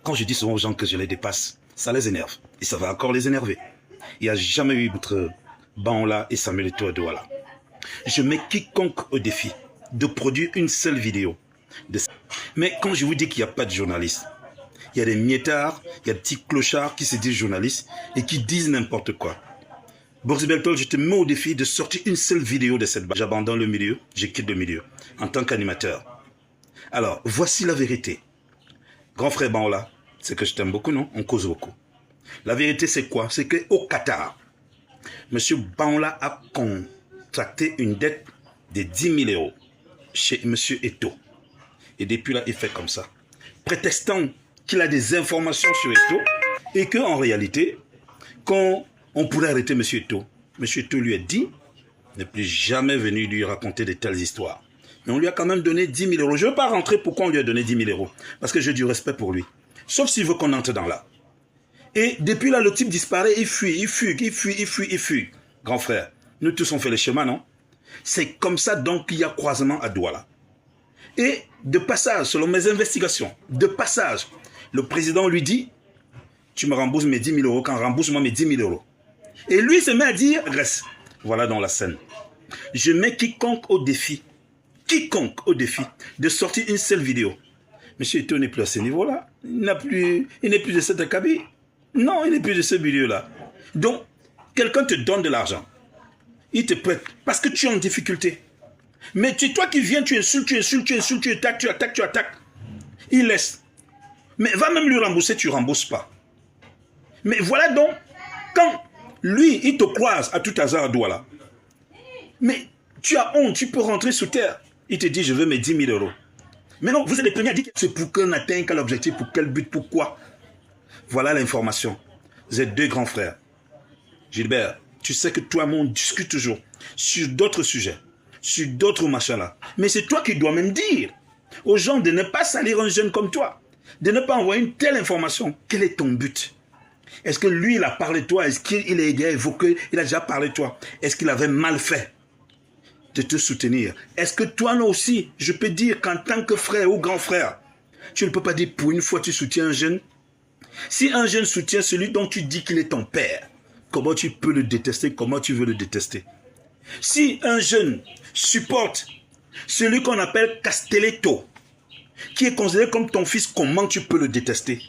quand je dis souvent aux gens que je les dépasse, ça les énerve. Et ça va encore les énerver. Il n'y a jamais eu entre Banla et Samuel Eto'o à Douala. Je mets quiconque au défi de produire une seule vidéo. Mais quand je vous dis qu'il n'y a pas de journalistes, il y a des miettards, il y a des petits clochards qui se disent journalistes et qui disent n'importe quoi. Boris Beltol, je te mets au défi de sortir une seule vidéo de cette base. J'abandonne le milieu, je quitte le milieu en tant qu'animateur. Alors, voici la vérité. Grand frère Banla, c'est que je t'aime beaucoup, non? On cause beaucoup. La vérité, c'est quoi? C'est qu'au Qatar, M. Banla a contracté une dette de 10 000 euros chez M. Eto'o. Et depuis là, il fait comme ça. Prétextant qu'il a des informations sur Eto'o et qu'en réalité, quand on pourrait arrêter M. Eto'o, M. Eto'o lui a dit ne plus jamais venir lui raconter de telles histoires. Mais on lui a quand même donné 10 000 euros. Je ne veux pas rentrer pourquoi on lui a donné 10 000 euros. Parce que j'ai du respect pour lui. Sauf s'il veut qu'on entre dans là. Et depuis là, le type disparaît, il fuit. Grand frère, nous tous on fait le chemin, non? C'est comme ça donc qu'il y a croisement à Douala. Et de passage, selon mes investigations, de passage, le président lui dit, tu me rembourses mes 10 000 euros, quand rembourse-moi mes 10 000 euros. Et lui se met à dire, reste. Voilà dans la scène. Je mets quiconque au défi, de sortir une seule vidéo. Monsieur Eto'o n'est plus à ce niveau-là. Il n'est plus de cette acabit. Non, il n'est plus de ce milieu-là. Donc, quelqu'un te donne de l'argent. Il te prête parce que tu es en difficulté. Mais toi qui viens, tu insultes, tu attaques. Il laisse. Mais va même lui rembourser, tu ne rembourses pas. Mais voilà donc, quand lui, il te croise à tout hasard à Douala, mais tu as honte, tu peux rentrer sous terre. Il te dit, je veux mes 10 000 euros. Mais non, vous êtes les premiers à dire, c'est pour qu'on atteigne quel objectif, pour quel but, pourquoi. Voilà l'information. Vous êtes deux grands frères. Gilbert, tu sais que toi et moi, on discute toujours sur d'autres sujets, sur d'autres machins là. Mais c'est toi qui dois même dire aux gens de ne pas salir un jeune comme toi, de ne pas envoyer une telle information. Quel est ton but? Est-ce que lui, il a parlé de toi? Est-ce qu'il a évoqué, il a déjà parlé de toi? Est-ce qu'il avait mal fait de te soutenir? Est-ce que toi aussi, je peux dire qu'en tant que frère ou grand frère, tu ne peux pas dire pour une fois tu soutiens un jeune? Si un jeune soutient celui dont tu dis qu'il est ton père, comment tu peux le détester? Comment tu veux le détester? Si un jeune supporte celui qu'on appelle Castelletto, qui est considéré comme ton fils, comment tu peux le détester?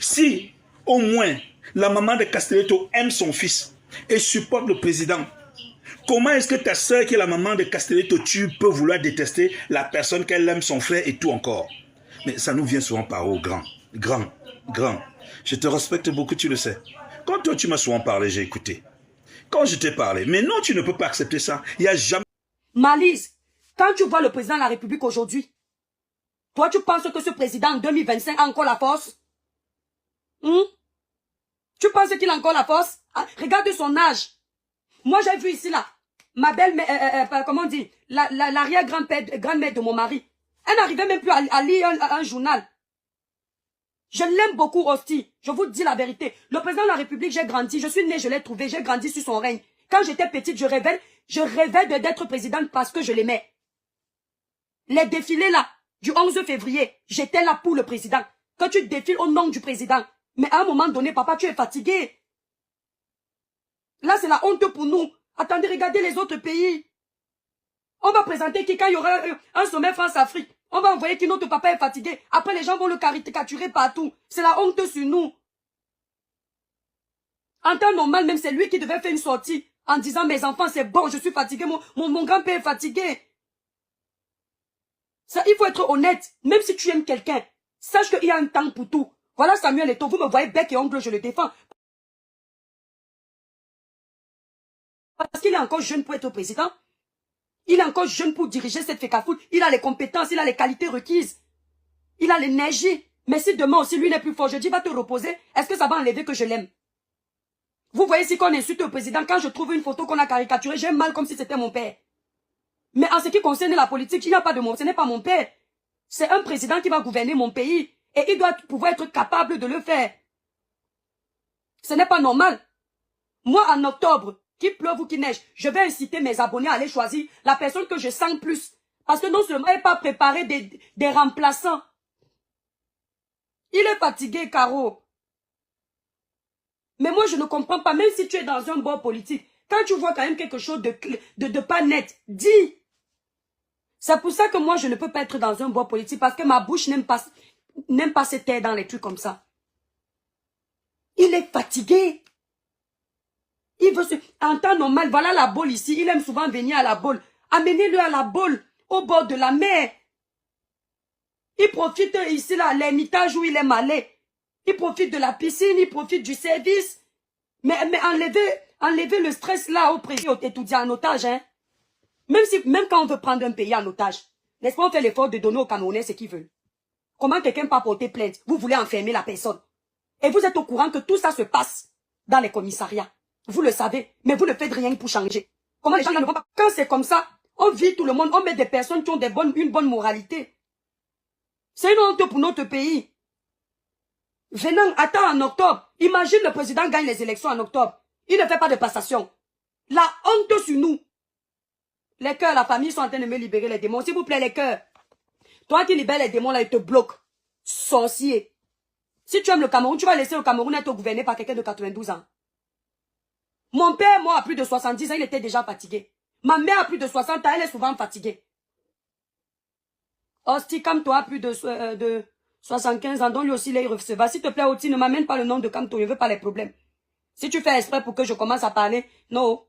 Si au moins la maman de Castelletto aime son fils et supporte le président, comment est-ce que ta soeur qui est la maman de Castelletto, tu peux vouloir détester la personne qu'elle aime, son frère et tout encore? Mais ça nous vient souvent par haut, grand. Je te respecte beaucoup, tu le sais. Quand toi tu m'as souvent parlé, j'ai écouté. Quand je t'ai parlé, mais non, tu ne peux pas accepter ça. Il n'y a jamais... Malise, quand tu vois le président de la République aujourd'hui, toi tu penses que ce président en 2025 a encore la force? Tu penses qu'il a encore la force? Ah, regarde son âge. Moi j'ai vu ici là, ma belle, comment on dit, l'arrière-grand-mère de mon mari. Elle n'arrivait même plus à lire un journal. Je l'aime beaucoup, Rosti. Je vous dis la vérité. Le président de la République, j'ai grandi. Je suis née, je l'ai trouvé. J'ai grandi sur son règne. Quand j'étais petite, je rêvais d'être présidente parce que je l'aimais. Les défilés là, du 11 février, j'étais là pour le président. Quand tu défiles au nom du président. Mais à un moment donné, papa, tu es fatigué. Là, c'est la honte pour nous. Attendez, regardez les autres pays. On va présenter qui quand il y aura un sommet France-Afrique. On va envoyer qui notre papa est fatigué. Après, les gens vont le caricaturer partout. C'est la honte sur nous. En temps normal, même c'est lui qui devait faire une sortie en disant, mes enfants, c'est bon, je suis fatigué, mon grand-père est fatigué. Ça, il faut être honnête. Même si tu aimes quelqu'un, sache qu'il y a un temps pour tout. Voilà Samuel Eto'o, vous me voyez bec et ongle, je le défends. Parce qu'il est encore jeune pour être président. Il est encore jeune pour diriger cette FECAFOOT. Il a les compétences, il a les qualités requises. Il a l'énergie. Mais si demain aussi lui n'est plus fort, je dis va te reposer, est-ce que ça va enlever que je l'aime? Vous voyez si qu'on insulte le président, quand je trouve une photo qu'on a caricaturée, j'ai mal comme si c'était mon père. Mais en ce qui concerne la politique, il n'y a pas de mon, ce n'est pas mon père. C'est un président qui va gouverner mon pays. Et il doit pouvoir être capable de le faire. Ce n'est pas normal. Moi, en octobre, qu'il pleuve ou qu'il neige, je vais inciter mes abonnés à aller choisir la personne que je sens plus. Parce que non seulement elle n'a pas préparé des remplaçants. Il est fatigué, Caro. Mais moi, je ne comprends pas, même si tu es dans un bord politique, quand tu vois quand même quelque chose de pas net, dis. C'est pour ça que moi, je ne peux pas être dans un bord politique, parce que ma bouche n'aime pas se taire dans les trucs comme ça. Il est fatigué. Il veut se... En temps normal, voilà la boule ici. Il aime souvent venir à la boule. Amenez-le à la boule, au bord de la mer. Il profite ici, là, l'ermitage où il aime aller. Il profite de la piscine, il profite du service. Mais enlever le stress là au président étudiant en otage. Hein. Même quand on veut prendre un pays en otage, n'est-ce pas, on fait l'effort de donner aux Camerounais ce qu'ils veulent. Comment quelqu'un peut porter plainte? Vous voulez enfermer la personne. Et vous êtes au courant que tout ça se passe dans les commissariats. Vous le savez, mais vous ne faites rien pour changer. Comment les gens ne vont pas? Quand c'est comme ça, on vit tout le monde, on met des personnes qui ont une bonne moralité. C'est une honte pour notre pays. Venant, attends en octobre. Imagine le président gagne les élections en octobre. Il ne fait pas de passation. La honte sur nous. Les cœurs, la famille sont en train de me libérer les démons. S'il vous plaît, les cœurs. Toi qui libères les démons, là, ils te bloquent. Sorcier. Si tu aimes le Cameroun, tu vas laisser le Cameroun être gouverné par quelqu'un de 92 ans. Mon père, moi, à plus de 70 ans, il était déjà fatigué. Ma mère, à plus de 60 ans, elle est souvent fatiguée. Hostie, comme toi, plus de 75 ans, donc lui aussi, il est irrecevable. S'il te plaît, Oti, ne m'amène pas le nom de Kamto, je ne veux pas les problèmes. Si tu fais exprès pour que je commence à parler, non.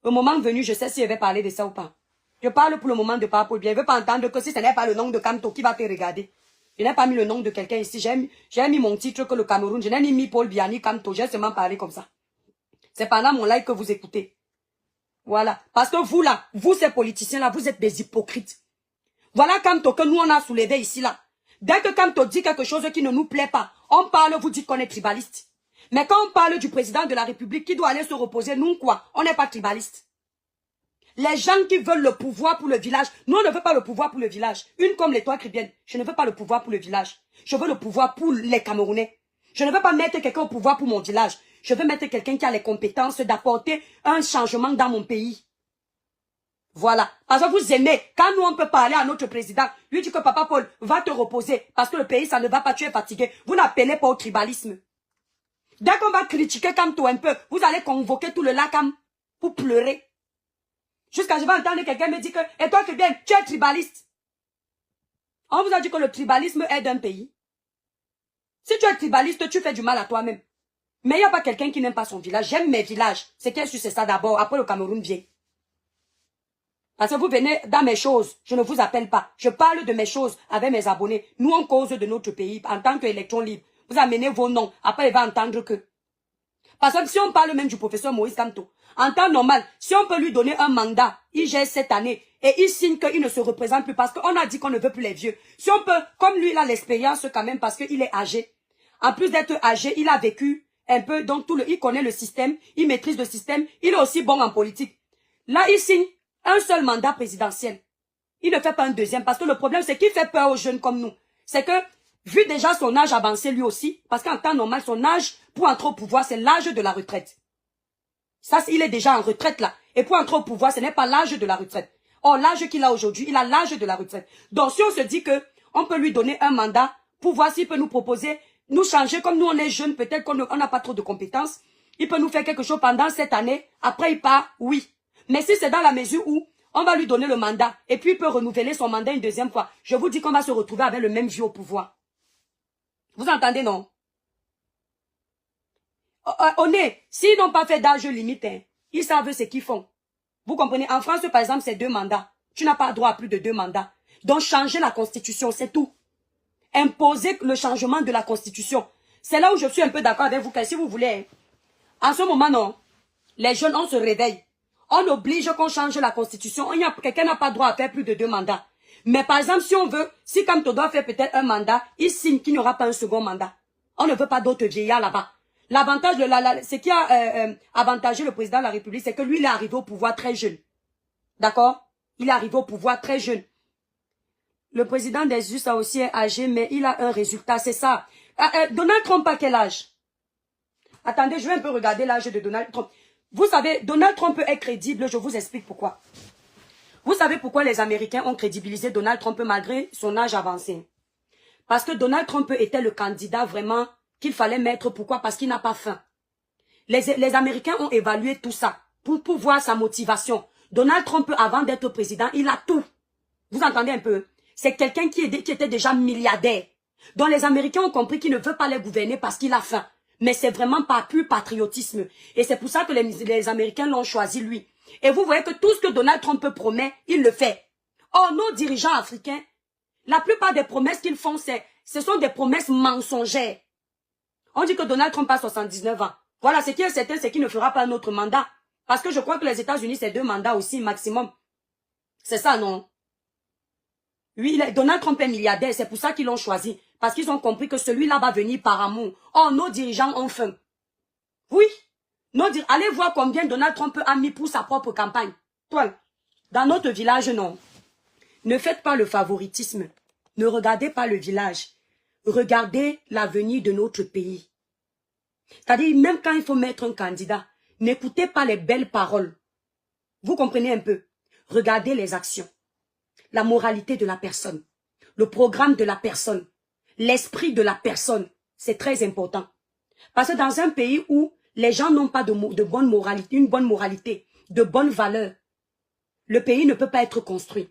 Au moment venu, je sais si je vais parler de ça ou pas. Je parle pour le moment de pas pour bien. Je ne veux pas entendre que si ce n'est pas le nom de Kamto qui va te regarder. Je n'ai pas mis le nom de quelqu'un ici. J'ai mis mon titre que le Cameroun. Je n'ai ni mis Paul Biani Kamto. J'ai seulement parlé comme ça. C'est pendant mon live que vous écoutez. Voilà. Parce que vous là, vous ces politiciens-là, vous êtes des hypocrites. Voilà Kamto que nous on a soulevé ici là. Dès que Kamto dit quelque chose qui ne nous plaît pas, on parle, vous dites qu'on est tribaliste. Mais quand on parle du président de la République qui doit aller se reposer, nous quoi? On n'est pas tribaliste. Les gens qui veulent le pouvoir pour le village, nous on ne veut pas le pouvoir pour le village. Une comme les Toits Cribiennes, je ne veux pas le pouvoir pour le village. Je veux le pouvoir pour les Camerounais. Je ne veux pas mettre quelqu'un au pouvoir pour mon village. Je veux mettre quelqu'un qui a les compétences d'apporter un changement dans mon pays. Voilà. Parce que vous aimez, quand nous on peut parler à notre président, lui dit que Papa Paul va te reposer parce que le pays ça ne va pas, tu es fatigué. Vous n'appelez pas au tribalisme. Dès qu'on va critiquer Kamto un peu, vous allez convoquer tout le Lakam pour pleurer. Jusqu'à je vais entendre quelqu'un me dire que, et toi que bien, tu es tribaliste. On vous a dit que le tribalisme aide un pays. Si tu es tribaliste, tu fais du mal à toi-même. Mais il n'y a pas quelqu'un qui n'aime pas son village. J'aime mes villages. C'est qu'est-ce que c'est ça d'abord. Après le Cameroun vient. Parce que vous venez dans mes choses. Je ne vous appelle pas. Je parle de mes choses avec mes abonnés. Nous, on cause de notre pays en tant qu'électron libre. Vous amenez vos noms. Après, il va entendre que. Parce que si on parle même du professeur Moïse Kamto, en temps normal, si on peut lui donner un mandat, il gère cette année et il signe qu'il ne se représente plus parce qu'on a dit qu'on ne veut plus les vieux. Si on peut, comme lui, il a l'expérience quand même parce qu'il est âgé. En plus d'être âgé, il a vécu un peu, donc il connaît le système, il maîtrise le système, il est aussi bon en politique. Là, il signe un seul mandat présidentiel. Il ne fait pas un deuxième parce que le problème, c'est qu'il fait peur aux jeunes comme nous. C'est que, vu déjà son âge avancé lui aussi, parce qu'en temps normal, son âge pour entrer au pouvoir, c'est l'âge de la retraite. Ça, il est déjà en retraite là. Et pour entrer au pouvoir, ce n'est pas l'âge de la retraite. Or, l'âge qu'il a aujourd'hui, il a l'âge de la retraite. Donc, si on se dit que on peut lui donner un mandat pour voir s'il peut nous proposer, nous changer, comme nous on est jeunes, peut-être qu'on n'a pas trop de compétences, il peut nous faire quelque chose pendant cette année, après il part, oui. Mais si c'est dans la mesure où on va lui donner le mandat, et puis il peut renouveler son mandat une deuxième fois, je vous dis qu'on va se retrouver avec le même vieux au pouvoir. Vous entendez, non? On est, s'ils n'ont pas fait d'âge limite, hein, ils savent ce qu'ils font. Vous comprenez? En France, par exemple, c'est 2 mandats. Tu n'as pas droit à plus de 2 mandats. Donc, changer la constitution, c'est tout. Imposer le changement de la constitution. C'est là où je suis un peu d'accord avec vous, que si vous voulez. En ce moment, non. Les jeunes, on se réveille. On oblige qu'on change la constitution. Quelqu'un n'a pas droit à faire plus de 2 mandats. Mais par exemple, si on veut, si Kamto doit faire peut-être un mandat, il signe qu'il n'y aura pas un second mandat. On ne veut pas d'autres vieillards là-bas. L'avantage, ce qui a avantagé le président de la République, c'est que lui, il est arrivé au pouvoir très jeune. D'accord? Il est arrivé au pouvoir très jeune. Le président des US a aussi un âgé, mais il a un résultat, c'est ça. Donald Trump a quel âge? Attendez, je vais un peu regarder l'âge de Donald Trump. Vous savez, Donald Trump est crédible, je vous explique pourquoi. Vous savez pourquoi les Américains ont crédibilisé Donald Trump malgré son âge avancé? Parce que Donald Trump était le candidat vraiment qu'il fallait mettre. Pourquoi? Parce qu'il n'a pas faim. Les Américains ont évalué tout ça pour voir sa motivation. Donald Trump, avant d'être président, il a tout. Vous entendez un peu? C'est quelqu'un qui était déjà milliardaire. Donc les Américains ont compris qu'il ne veut pas les gouverner parce qu'il a faim. Mais c'est vraiment pas pur patriotisme. Et c'est pour ça que les Américains l'ont choisi lui. Et vous voyez que tout ce que Donald Trump promet, il le fait. Or, nos dirigeants africains, la plupart des promesses qu'ils font, ce sont des promesses mensongères. On dit que Donald Trump a 79 ans. Voilà, ce qui est certain, c'est qu'il ne fera pas un autre mandat. Parce que je crois que les États-Unis, c'est 2 mandats aussi maximum. C'est ça, non? Oui, Donald Trump est milliardaire, c'est pour ça qu'ils l'ont choisi. Parce qu'ils ont compris que celui-là va venir par amour. Oh, nos dirigeants ont faim. Oui. Allez voir combien Donald Trump a mis pour sa propre campagne. Toi, dans notre village, non. Ne faites pas le favoritisme. Ne regardez pas le village. Regardez l'avenir de notre pays. C'est-à-dire, même quand il faut mettre un candidat, n'écoutez pas les belles paroles. Vous comprenez un peu? Regardez les actions. La moralité de la personne. Le programme de la personne. L'esprit de la personne. C'est très important. Parce que dans un pays où les gens n'ont pas de bonne moralité, une bonne moralité, de bonnes valeurs, le pays ne peut pas être construit.